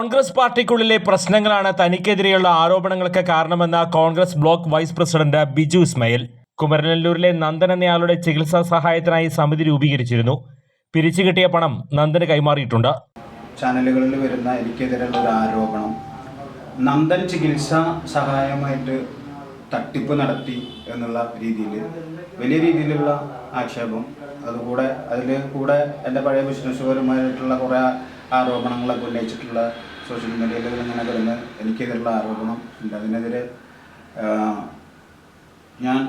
കോൺഗ്രസ് പാർട്ടിക്കുള്ളിലെ പ്രശ്നങ്ങളാണ് തനിക്കെതിരെയുള്ള ആരോപണങ്ങൾക്ക് കാരണമെന്ന് Congress block vice president Biju Ismail. കുമരനെല്ലൂരിലെ നന്ദൻ എന്നയാളുടെ ചികിത്സാ സഹായത്തിനായി സമിതി രൂപീകരിച്ചിരുന്നു. പിരിച്ചുകിട്ടിയ പണം നന്ദന് കൈമാറിയിട്ടുണ്ട്. ചാനലുകളിൽ വരുന്ന എനിക്കെതിരെയുള്ള ഒരു ആരോപണം, നന്ദൻ ചികിത്സാ സഹായമായിട്ട് തട്ടിപ്പ് നടത്തി എന്നുള്ള രീതിയിൽ വലിയ രീതിയിലുള്ള ആക്ഷേപം, അതുകൂടെ അതിൽ കൂടെ എൻ്റെ പഴയ ബിസിനസ്സുപരമായിട്ടുള്ള കുറേ ആരോപണങ്ങളൊക്കെ ഉന്നയിച്ചിട്ടുള്ള സോഷ്യൽ മീഡിയയിൽ ഇങ്ങനെ വരുന്ന എനിക്കെതിരെയുള്ള ആരോപണം ഉണ്ട്. അതിനെതിരെ ഞാൻ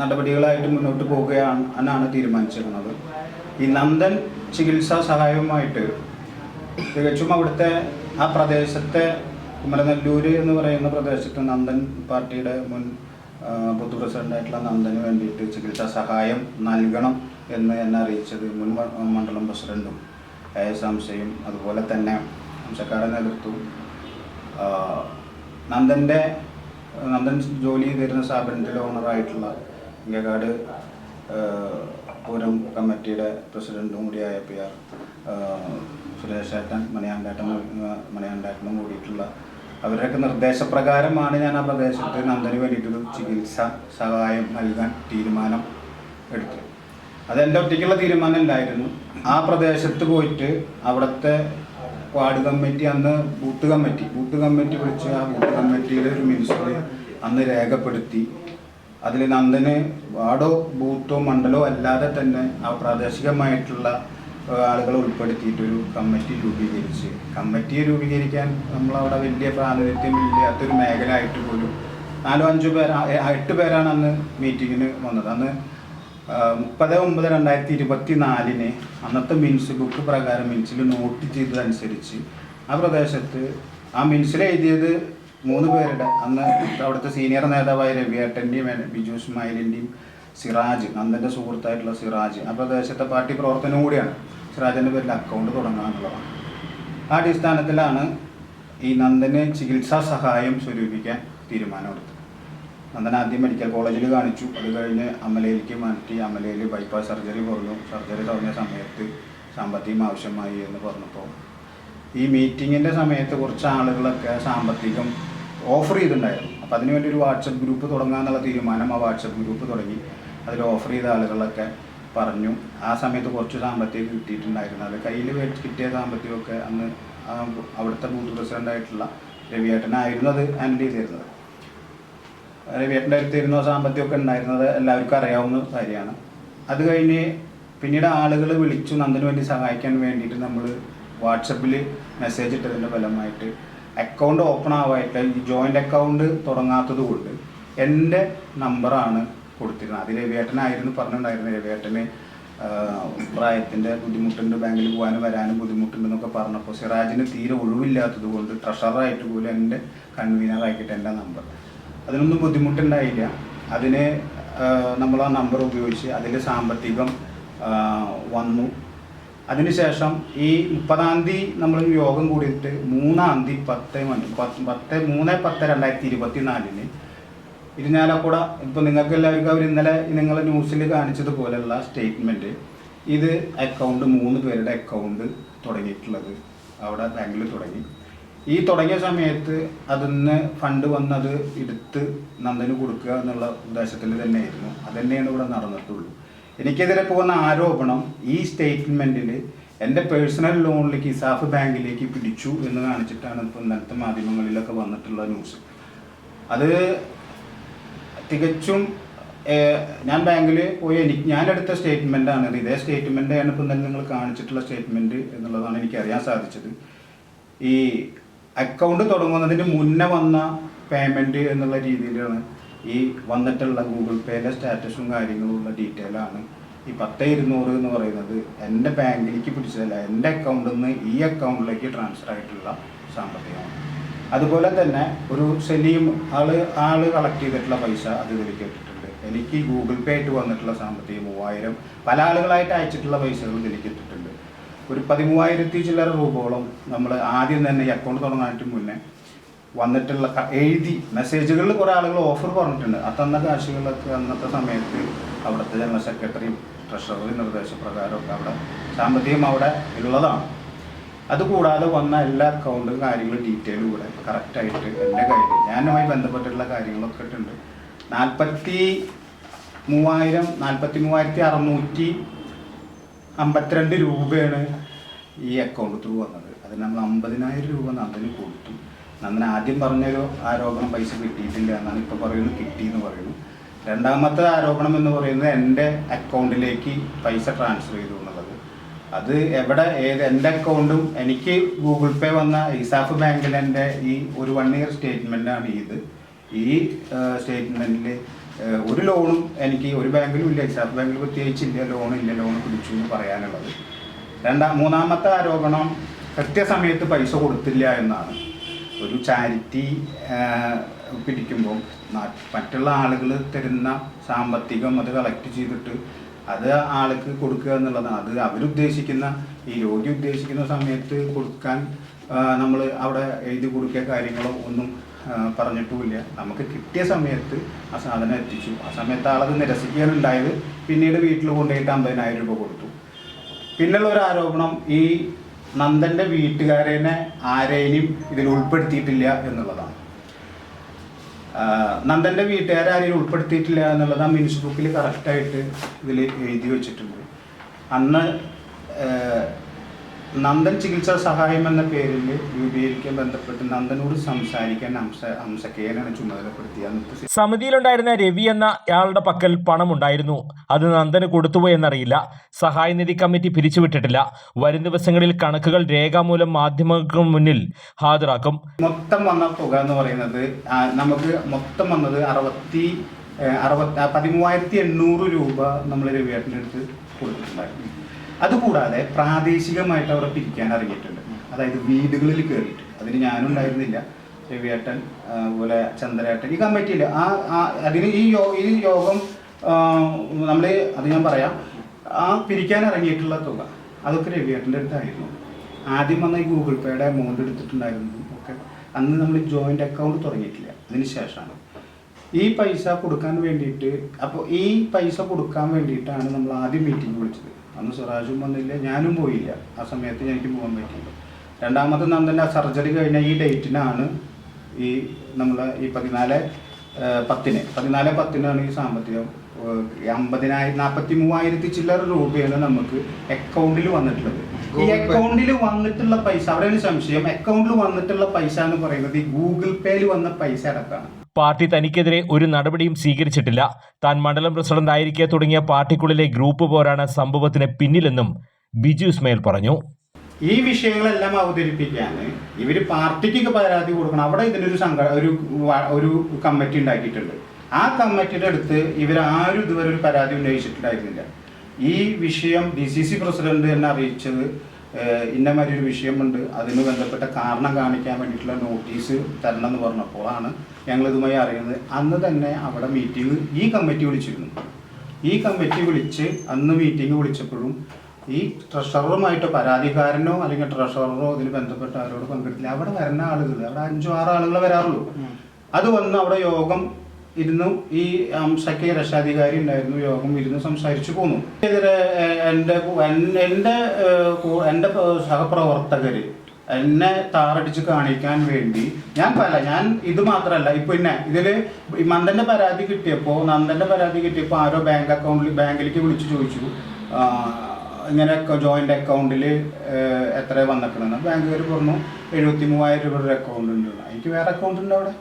നടപടികളായിട്ട് മുന്നോട്ട് പോവുകയാണ് എന്നാണ് തീരുമാനിച്ചിരുന്നത്. ഈ നന്ദൻ ചികിത്സാ സഹായവുമായിട്ട് തികച്ചും അവിടുത്തെ ആ പ്രദേശത്തെ കുമരനെല്ലൂർ എന്ന് പറയുന്ന പ്രദേശത്ത് നന്ദൻ പാർട്ടിയുടെ മുൻ ബൂത്ത് പ്രസിഡൻ്റായിട്ടുള്ള നന്ദന് വേണ്ടിയിട്ട് ചികിത്സാ സഹായം നൽകണം എന്ന് എന്നെ അറിയിച്ചത് മുൻ മണ്ഡലം പ്രസിഡൻറ്റും സംശയം, അതുപോലെ തന്നെ അംശക്കാരുടെ നേതൃത്വവും നന്ദൻ ജോലി ചെയ്തിരുന്ന സ്ഥാപനത്തിലെ ഓണറായിട്ടുള്ള ഇങ്ങക്കാട് പൂരം കമ്മിറ്റിയുടെ പ്രസിഡൻറ്റും കൂടിയായ PR സുരേഷേട്ടൻ മണിയാണ്ടേട്ടനും കൂടിയിട്ടുള്ള അവരുടെയൊക്കെ നിർദ്ദേശപ്രകാരമാണ് ഞാൻ ആ പ്രദേശത്ത് നന്ദന് വേണ്ടിയിട്ടൊരു ചികിത്സ സഹായം നൽകാൻ തീരുമാനം എടുത്തത്. അതെൻ്റെ ഒറ്റയ്ക്കുള്ള തീരുമാനമല്ലായിരുന്നു. ആ പ്രദേശത്ത് പോയിട്ട് അവിടുത്തെ വാർഡ് കമ്മിറ്റി, അന്ന് ബൂത്ത് കമ്മിറ്റി വിളിച്ച് ആ ബൂത്ത് കമ്മിറ്റിയുടെ ഒരു മിനിറ്റ്സിൽ അന്ന് രേഖപ്പെടുത്തി അതിൽ നന്ദന് വാർഡോ ബൂത്തോ മണ്ഡലമോ അല്ലാതെ തന്നെ ആ പ്രാദേശികമായിട്ടുള്ള ആളുകളെ ഉൾപ്പെടുത്തിയിട്ടൊരു കമ്മിറ്റി രൂപീകരിക്കാൻ നമ്മളവിടെ വലിയ പ്രാതിനിധ്യമില്ലാത്തൊരു മേഖല ആയിട്ട് പോലും 4-5 പേര് 8 പേരാണ് അന്ന് മീറ്റിങ്ങിന് വന്നത്. അന്ന് 30/9/2024 അന്നത്തെ മിൻസ് ബുക്ക് പ്രകാരം മിൻസിൽ നോട്ട് ചെയ്തതനുസരിച്ച് ആ പ്രദേശത്ത് ആ മിൻസിൽ എഴുതിയത് 3 പേരുടെ, അന്ന് അവിടുത്തെ സീനിയർ നേതാവായ രവിയേട്ടൻ്റെയും ബിജു ഇസ്മായിലിൻ്റെയും സിറാജ്, നന്ദൻ്റെ സുഹൃത്തായിട്ടുള്ള സിറാജ്, ആ പ്രദേശത്തെ പാർട്ടി പ്രവർത്തനം കൂടിയാണ്. സിറാജിൻ്റെ പേരിൽ അക്കൗണ്ട് തുടങ്ങുക എന്നുള്ളതാണ്. ആ അടിസ്ഥാനത്തിലാണ് ഈ നന്ദന് ചികിത്സാ സഹായം സ്വരൂപിക്കാൻ തീരുമാനമെടുത്തത്. നന്ദൻ ആദ്യം മെഡിക്കൽ കോളേജിൽ കാണിച്ചു. അത് കഴിഞ്ഞ് അമലയിലേക്ക് മാറ്റി. അമലയിൽ ബൈപ്പാസ് സർജറി പറഞ്ഞു. സർജറി തുടങ്ങിയ സമയത്ത് സാമ്പത്തികം ആവശ്യമായി എന്ന് പറഞ്ഞപ്പോൾ ഈ മീറ്റിങ്ങിൻ്റെ സമയത്ത് കുറച്ച് ആളുകളൊക്കെ സാമ്പത്തികം ഓഫർ ചെയ്തിട്ടുണ്ടായിരുന്നു. അപ്പോൾ അതിനുവേണ്ടി ഒരു വാട്സപ്പ് ഗ്രൂപ്പ് തുടങ്ങുക എന്നുള്ള തീരുമാനം ആ വാട്സപ്പ് ഗ്രൂപ്പ് തുടങ്ങി. അതിൽ ഓഫർ ചെയ്ത ആളുകളൊക്കെ പറഞ്ഞു. ആ സമയത്ത് കുറച്ച് സാമ്പത്തികം കിട്ടിയിട്ടുണ്ടായിരുന്നു. അത് കയ്യിൽ കിട്ടിയ സാമ്പത്തികമൊക്കെ അന്ന് അവിടുത്തെ ബൂത്ത് പ്രസിഡൻ്റായിട്ടുള്ള രവിയേട്ടനായിരുന്നു അത് ഹാൻഡിൽ ചെയ്തിരുന്നത്. രവിയേട്ടൻ്റെ അടുത്തിരുന്ന സാമ്പത്തികമൊക്കെ ഉണ്ടായിരുന്നത് എല്ലാവർക്കും അറിയാവുന്ന കാര്യമാണ്. അത് കഴിഞ്ഞ് പിന്നീട് ആളുകൾ വിളിച്ചു നന്ദന് വേണ്ടി സഹായിക്കാൻ വേണ്ടിയിട്ട് നമ്മൾ വാട്സപ്പിൽ മെസ്സേജ് ഇട്ടതിൻ്റെ ഫലമായിട്ട് അക്കൗണ്ട് ഓപ്പൺ ആവായിട്ട് ഈ ജോയിൻ്റ് അക്കൗണ്ട് തുടങ്ങാത്തത് കൊണ്ട് എൻ്റെ നമ്പറാണ് കൊടുത്തിരുന്നത്. അത് രവിയേട്ടനായിരുന്നു പറഞ്ഞിട്ടുണ്ടായിരുന്നു. രവിയേട്ടന് പ്രായത്തിൻ്റെ ബുദ്ധിമുട്ടുണ്ട്, ബാങ്കിൽ പോകാനും വരാനും ബുദ്ധിമുട്ടുണ്ടെന്നൊക്കെ പറഞ്ഞപ്പോൾ സിറാജിന് തീരെ ഒഴിവില്ലാത്തത് കൊണ്ട് ട്രഷററായിട്ട് പോലും എൻ്റെ കൺവീനറാക്കിയിട്ട് എൻ്റെ നമ്പർ, അതിനൊന്നും ബുദ്ധിമുട്ടുണ്ടായില്ല. അതിന് നമ്മൾ ആ നമ്പർ ഉപയോഗിച്ച് അതിൽ സാമ്പത്തികം വന്നു. അതിനുശേഷം ഈ 30-ാം തീയതി നമ്മൾ യോഗം കൂടിയിട്ട് 3-ാം തീയതി 3/10/2024 ഇരിഞ്ഞാലക്കുട, ഇപ്പോൾ നിങ്ങൾക്ക് എല്ലാവർക്കും അവർ ഇന്നലെ നിങ്ങൾ ന്യൂസിൽ കാണിച്ചതുപോലെയുള്ള സ്റ്റേറ്റ്മെൻറ്റ്, ഇത് അക്കൗണ്ട് 3 പേരുടെ അക്കൗണ്ട് തുടങ്ങിയിട്ടുള്ളത് അവിടെ ബാങ്കിൽ തുടങ്ങി. ഈ തുടങ്ങിയ സമയത്ത് അതിന്ന് ഫണ്ട് വന്നത് എടുത്ത് നന്ദന് കൊടുക്കുക എന്നുള്ള ഉദ്ദേശത്തിൽ തന്നെയായിരുന്നു. അതുതന്നെയാണ് ഇവിടെ നടന്നിട്ടുള്ളൂ. എനിക്കെതിരെ പോകുന്ന ആരോപണം ഈ സ്റ്റേറ്റ്മെൻറ്റിൽ എൻ്റെ പേഴ്സണൽ ലോണിലേക്ക് ഇസാഫ് ബാങ്കിലേക്ക് പിടിച്ചു എന്ന് കാണിച്ചിട്ടാണ് ഇപ്പോൾ ഇന്നലത്തെ മാധ്യമങ്ങളിലൊക്കെ വന്നിട്ടുള്ള ന്യൂസ്. അത് തികച്ചും ഞാൻ ബാങ്കിൽ പോയി ഞാനെടുത്ത സ്റ്റേറ്റ്മെൻറ്റാണ്. ഇതേ സ്റ്റേറ്റ്മെൻറ്റാണ് ഇപ്പോൾ ഇന്നലെ നിങ്ങൾ കാണിച്ചിട്ടുള്ള സ്റ്റേറ്റ്മെൻറ്റ് എന്നുള്ളതാണ് എനിക്കറിയാൻ സാധിച്ചത്. ഈ അക്കൗണ്ട് തുടങ്ങുന്നതിന് മുന്നേ വന്ന പേയ്മെൻറ്റ് എന്നുള്ള രീതിയിലാണ് ഈ വന്നിട്ടുള്ള ഗൂഗിൾ പേയിലെ സ്റ്റാറ്റസും കാര്യങ്ങളുള്ള ഡീറ്റെയിലാണ് ഈ 10,200 എന്ന് പറയുന്നത്. എൻ്റെ ബാങ്കിലേക്ക് പിടിച്ചതല്ല, എൻ്റെ അക്കൗണ്ടിൽ നിന്ന് ഈ അക്കൗണ്ടിലേക്ക് ട്രാൻസ്ഫർ ആയിട്ടുള്ള സാമ്പത്തികമാണ്. അതുപോലെ തന്നെ ഒരു സലീം ആൾ കളക്ട് ചെയ്തിട്ടുള്ള പൈസ അത് ഇതിലേക്ക് ഇട്ടിട്ടുണ്ട്. എനിക്ക് ഗൂഗിൾ പേ ആയിട്ട് വന്നിട്ടുള്ള സാമ്പത്തികം 3000 പല ആളുകളായിട്ട് അയച്ചിട്ടുള്ള പൈസകൾ ഇതിലേക്ക് ഇട്ടിട്ടുണ്ട്. ഒരു 13,000 ചില്ലറ രൂപയോളം നമ്മൾ ആദ്യം തന്നെ ഈ അക്കൗണ്ട് തുടങ്ങാനായിട്ട് മുന്നേ വന്നിട്ടുള്ള എഴുതി മെസ്സേജുകളിൽ കുറേ ആളുകൾ ഓഫർ പറഞ്ഞിട്ടുണ്ട്. തന്ന കാശുകളൊക്കെ അന്നത്തെ സമയത്ത് അവിടുത്തെ ജനറൽ സെക്രട്ടറിയും ട്രഷററി നിർദ്ദേശപ്രകാരമൊക്കെ അവിടെ സാമ്പത്തികം അവിടെ ഉള്ളതാണ്. അതുകൂടാതെ വന്ന എല്ലാ അക്കൗണ്ടും കാര്യങ്ങളും ഡീറ്റെയിലും കൂടെ കറക്റ്റായിട്ട് എൻ്റെ കയ്യിൽ ഞാനുമായി ബന്ധപ്പെട്ടിട്ടുള്ള കാര്യങ്ങളൊക്കെ ഇട്ടുണ്ട്. 43,652 രൂപയാണ് ഈ അക്കൗണ്ട് ത്രൂ വന്നത്. അത് നമ്മൾ 50,000 രൂപ നന്ദന് കൊടുത്തു. നന്ദൻ ആദ്യം പറഞ്ഞൊരു ആരോപണം പൈസ കിട്ടിയിട്ടില്ല എന്നാണ്, ഇപ്പോൾ പറയുന്നത് കിട്ടിയെന്ന് പറയുന്നു. രണ്ടാമത്തെ ആരോപണം എന്ന് പറയുന്നത് എൻ്റെ അക്കൗണ്ടിലേക്ക് പൈസ ട്രാൻസ്ഫർ ചെയ്തു എന്നുള്ളത്. അത് എൻ്റെ അക്കൗണ്ടും എനിക്ക് ഗൂഗിൾ പേ വന്ന ഇസാഫ് ബാങ്കിൽ എൻ്റെ ഈ ഒരു 1 ഇയർ സ്റ്റേറ്റ്മെൻറ്റാണ് ഇത്. ഈ സ്റ്റേറ്റ്മെൻറ്റിൽ ഒരു ലോണും എനിക്ക് ഒരു ബാങ്കിലും ഇല്ല, ഇസാഫ് ബാങ്കിൽ പ്രത്യേകിച്ചില്ല, ലോണില്ല, ലോൺ പിടിച്ചു എന്ന് പറയാനുള്ളത്. മൂന്നാമത്തെ ആരോപണം കൃത്യസമയത്ത് പൈസ കൊടുത്തില്ല എന്നാണ്. ഒരു ചാരിറ്റി പിടിക്കുമ്പോൾ മറ്റുള്ള ആളുകൾ തരുന്ന സാമ്പത്തികം അത് കളക്ട് ചെയ്തിട്ട് അത് ആൾക്ക് കൊടുക്കുക എന്നുള്ളതാണ്. അത് അവരുദ്ദേശിക്കുന്ന ഈ രോഗി ഉദ്ദേശിക്കുന്ന സമയത്ത് കൊടുക്കാൻ നമ്മൾ അവിടെ എഴുതി കൊടുക്കുക കാര്യങ്ങളോ ഒന്നും പറഞ്ഞിട്ടുമില്ല. നമുക്ക് കിട്ടിയ സമയത്ത് ആ സാധനം എത്തിച്ചു. ആ സമയത്ത് ആളത് നിരസിക്കുകയാണുണ്ടായത്. പിന്നീട് വീട്ടിൽ കൊണ്ടുപോയിട്ട് 50,000 രൂപ കൊടുത്തു. പിന്നുള്ള ഒരു ആരോപണം ഈ നന്ദൻ്റെ വീട്ടുകാരനെ ആരെയും ഇതിൽ ഉൾപ്പെടുത്തിയിട്ടില്ല എന്നുള്ളതാണ്. നന്ദൻ്റെ വീട്ടുകാരെ ആരെയും ഉൾപ്പെടുത്തിയിട്ടില്ല എന്നുള്ളത് ആ മിനിറ്റ്സ് ബുക്കിൽ കറക്റ്റായിട്ട് ഇതിൽ എഴുതി വെച്ചിട്ടുണ്ട്. അന്ന് നന്ദൻ ചികിത്സാ സഹായം എന്ന പേരിൽ രൂപീകരിക്കാൻ ബന്ധപ്പെട്ട് നന്ദനോട് സംസാരിക്കാൻ ഹംസക്കേനാണ് ചുമതലപ്പെടുത്തിയത്. സമിതിയിലുണ്ടായിരുന്ന രവി എന്ന ആളുടെ പക്കൽ പണമുണ്ടായിരുന്നു. അത് നന്ദന് കൊടുത്തുപോയെന്നറിയില്ല. സഹായനിധി കമ്മിറ്റി പിരിച്ചുവിട്ടിട്ടില്ല. വരും ദിവസങ്ങളിൽ കണക്കുകൾ രേഖാമൂലം മാധ്യമങ്ങൾക്ക് മുന്നിൽ ഹാജരാക്കും. മൊത്തം വന്ന തുക എന്ന് പറയുന്നത് നമുക്ക് മൊത്തം വന്നത് 13,800 രൂപ നമ്മൾ രവിയേട്ടൻ്റെ അടുത്ത് കൊടുത്തിട്ടുണ്ടായിരുന്നു. അതുകൂടാതെ പ്രാദേശികമായിട്ട് അവിടെ പിരിക്കാൻ ഇറങ്ങിയിട്ടുണ്ട്. അതായത് വീടുകളിൽ കയറിയിട്ട്. അതിന് ഞാനുണ്ടായിരുന്നില്ല, രവിയേട്ടൻ അതുപോലെ ചന്ദ്രേട്ടൻ, ഈ കമ്മിറ്റിയിൽ അതിന് ഈ യോഗം നമ്മൾ അത് ഞാൻ പറയാം. പിരിക്കാൻ ഇറങ്ങിയിട്ടുള്ള തുക അതൊക്കെ രവിയേട്ടൻ്റെ അടുത്തായിരുന്നു. ആദ്യം വന്ന ഈ ഗൂഗിൾ പേയുടെ എമൗണ്ട് എടുത്തിട്ടുണ്ടായിരുന്നു ഒക്കെ അന്ന് നമ്മൾ ജോയിൻ്റ് അക്കൗണ്ട് തുടങ്ങിയിട്ടില്ല. അതിന് ശേഷമാണ് ഈ പൈസ കൊടുക്കാൻ വേണ്ടിയിട്ട്. അപ്പോൾ ഈ പൈസ കൊടുക്കാൻ വേണ്ടിയിട്ടാണ് നമ്മൾ ആദ്യം മീറ്റിംഗ് വിളിച്ചത്. അന്ന് സ്വരാജും വന്നില്ല, ഞാനും പോയില്ല. ആ സമയത്ത് എനിക്ക് പോകാൻ പറ്റില്ല. രണ്ടാമത് നന്ദൻ്റെ സർജറി കഴിഞ്ഞ ഈ ഡേറ്റിനാണ് ഈ നമ്മൾ ഈ 14/10 ഈ സാമ്പത്തികം 43,000 ചില്ലറ രൂപയാണ് നമുക്ക് അക്കൗണ്ടിൽ വന്നിട്ടുള്ളത്. ഈ അക്കൗണ്ടിൽ വന്നിട്ടുള്ള പൈസ, അവിടെയാണ് സംശയം. അക്കൗണ്ടിൽ വന്നിട്ടുള്ള പൈസ എന്ന് പറയുന്നത് ഈ ഗൂഗിൾ പേയിൽ വന്ന പൈസ അടക്കമാണ്. പാർട്ടി തനിക്കെതിരെ ഒരു നടപടിയും സ്വീകരിച്ചിട്ടില്ല. താൻ മണ്ഡലം പ്രസിഡന്റ് ആയിരിക്കെ തുടങ്ങിയ പാർട്ടിക്കുള്ളിലെ ഗ്രൂപ്പ് പോരാണ് സംഭവത്തിന് പിന്നിലെന്നും ബിജു ഇസ്മായിൽ പറഞ്ഞു. ഈ വിഷയങ്ങളെല്ലാം അവതരിപ്പിക്കാൻ ഇവർ പാർട്ടിക്ക് പരാതി കൊടുക്കണം. അവിടെ ഇതിനൊരു ഒരു കമ്മിറ്റി ഉണ്ടാക്കിയിട്ടുണ്ട്. ആ കമ്മിറ്റിയുടെ അടുത്ത് ഇവരാരും ഇതുവരെ ഒരു പരാതി ഉന്നയിച്ചിട്ടുണ്ടായിരുന്നില്ല. ഈ വിഷയം DCC പ്രസിഡന്റ് എന്നെ അറിയിച്ചത് ഇന്നമാതിരി ഒരു വിഷയമുണ്ട്, അതിന് ബന്ധപ്പെട്ട കാരണം കാണിക്കാൻ വേണ്ടിയിട്ടുള്ള നോട്ടീസ് തരണം എന്ന് പറഞ്ഞപ്പോഴാണ് ഞങ്ങളിതുമായി അറിയുന്നത്. അന്ന് തന്നെ അവിടെ മീറ്റിംഗ് ഈ കമ്മിറ്റി വിളിച്ചിരുന്നു. ഈ കമ്മിറ്റി വിളിച്ച് അന്ന് മീറ്റിംഗ് വിളിച്ചപ്പോഴും ഈ ട്രഷററുമായിട്ടോ പരാതിക്കാരനോ അല്ലെങ്കിൽ ട്രഷററോ ഇതിന് ബന്ധപ്പെട്ട ആരോട് പങ്കെടുത്തില്ല. അവിടെ വരുന്ന ആളുകൾ, അവിടെ 5-6 ആളുകളെ വരാറുള്ളൂ. അത് വന്ന് അവിടെ യോഗം ഇരുന്നു. ഈ ഹംസയ്ക്ക് രക്ഷാധികാരി ഉണ്ടായിരുന്നു. യോഗം ഇരുന്ന് സംസാരിച്ചു പോന്നു. ഇതിലെ എൻ്റെ സഹപ്രവർത്തകർ എന്നെ താറടിച്ച് കാണിക്കാൻ വേണ്ടി ഞാൻ ഇത് മാത്രമല്ല, ഇപ്പൊ പിന്നെ ഇതിൽ നന്ദൻ്റെ പരാതി കിട്ടിയപ്പോൾ ആരോ ബാങ്കിലേക്ക് വിളിച്ചു ചോദിച്ചു, ഇങ്ങനെ ജോയിൻ്റ് അക്കൗണ്ടിൽ എത്ര വന്നിട്ടുണ്ടെന്ന്. ബാങ്കുകാർ പറഞ്ഞു 73,000 രൂപയുടെ അക്കൗണ്ട് ഉണ്ട്. എനിക്ക് വേറെ അക്കൗണ്ട് ഉണ്ട് അവിടെ,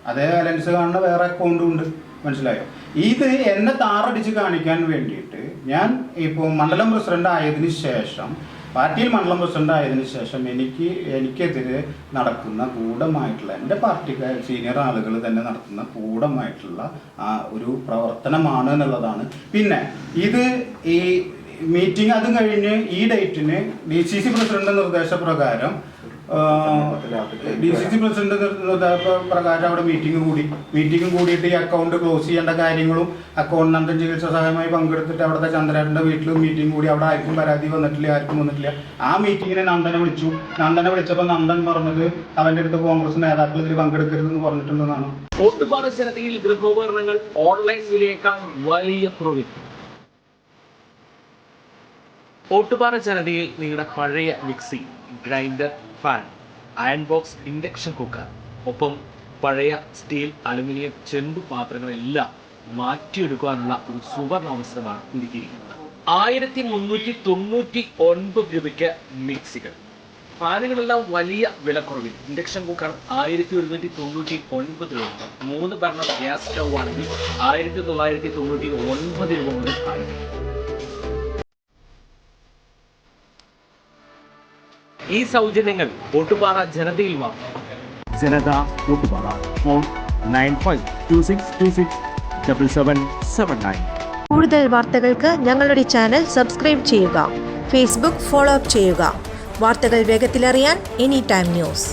അതേ ബാലൻസ് കാണുന്ന വേറെ അക്കൗണ്ടും ഉണ്ട്. മനസ്സിലായോ? ഇത് എന്നെ താറടിച്ച് കാണിക്കാൻ വേണ്ടിയിട്ട് ഞാൻ ഇപ്പോൾ മണ്ഡലം പ്രസിഡന്റ് ആയതിനു ശേഷം, പാർട്ടിയിൽ മണ്ഡലം പ്രസിഡന്റ് ആയതിനു ശേഷം എനിക്കെതിരെ നടക്കുന്ന ഗൂഢമായിട്ടുള്ള, എൻ്റെ പാർട്ടിക്കാർ സീനിയർ ആളുകൾ തന്നെ നടത്തുന്ന ഗൂഢമായിട്ടുള്ള ഒരു പ്രവർത്തനമാണ് എന്നുള്ളതാണ്. പിന്നെ ഇത് ഈ മീറ്റിംഗ് അതും കഴിഞ്ഞ് ഈ ഡേറ്റിന് DCC പ്രസിഡന്റ് നിർദ്ദേശപ്രകാരം അവിടെ മീറ്റിംഗ് കൂടിയിട്ട് ഈ അക്കൗണ്ട് ക്ലോസ് ചെയ്യേണ്ട കാര്യങ്ങളും അക്കൗണ്ട് നന്ദൻ ചികിത്സാ സഹായമായി പങ്കെടുത്തിട്ട് അവിടുത്തെ ചന്ദ്രേട്ടൻ്റെ വീട്ടിൽ മീറ്റിംഗ് കൂടി. അവിടെ ആർക്കും പരാതി ആർക്കും വന്നിട്ടില്ല. ആ മീറ്റിങ്ങിനെ നന്ദനെ വിളിച്ചപ്പോൾ നന്ദൻ പറഞ്ഞത് അവൻ്റെ അടുത്ത് കോൺഗ്രസ് നേതാക്കൾ ഇതിൽ പങ്കെടുക്കരുതെന്ന് പറഞ്ഞിട്ടുണ്ടെന്നാണ്. പൊതുപരിസരത്തിൽ ഗൃഹോപകരണങ്ങൾ ഓൺലൈൻ വിലയേക്കാൾ വലിയ തുക. ഓട്ടുപാറ ജനതയിൽ നിങ്ങളുടെ പഴയ mixie, grinder, fan, iron box, induction cooker, ഒപ്പം പഴയ സ്റ്റീൽ, അലുമിനിയം, ചെമ്പ് പാത്രങ്ങളെല്ലാം മാറ്റിയെടുക്കാനുള്ള ഒരു സുവർണ അവസരമാണ് ഒരുക്കിയിരിക്കുന്നത്. 1399 രൂപയ്ക്ക് മിക്സികൾ, ഫാനുകളെല്ലാം വലിയ വിലക്കുറവിൽ. ഇൻഡക്ഷൻ കുക്കർ 1199 രൂപ. 3 ബർണർ ഗ്യാസ് സ്റ്റൗ ആണെങ്കിൽ 1999 രൂപ മുതൽ ആരംഭിക്കും. ഈ സൗജന്യങ്ങൾ ഓട്ടുപാറ ജനതയിൽ മാത്രം. ജനത ഓട്ടുപാറ. ഫോൺ 9526267779. കൂടുതൽ വാർത്തകൾക്ക് ഞങ്ങളുടെ ചാനൽ സബ്സ്ക്രൈബ് ചെയ്യുക. ഫേസ്ബുക്ക് ഫോളോ അപ്പ് ചെയ്യുക. വാർത്തകൾ വേഗത്തിലറിയാൻ എനി ടൈം ന്യൂസ്.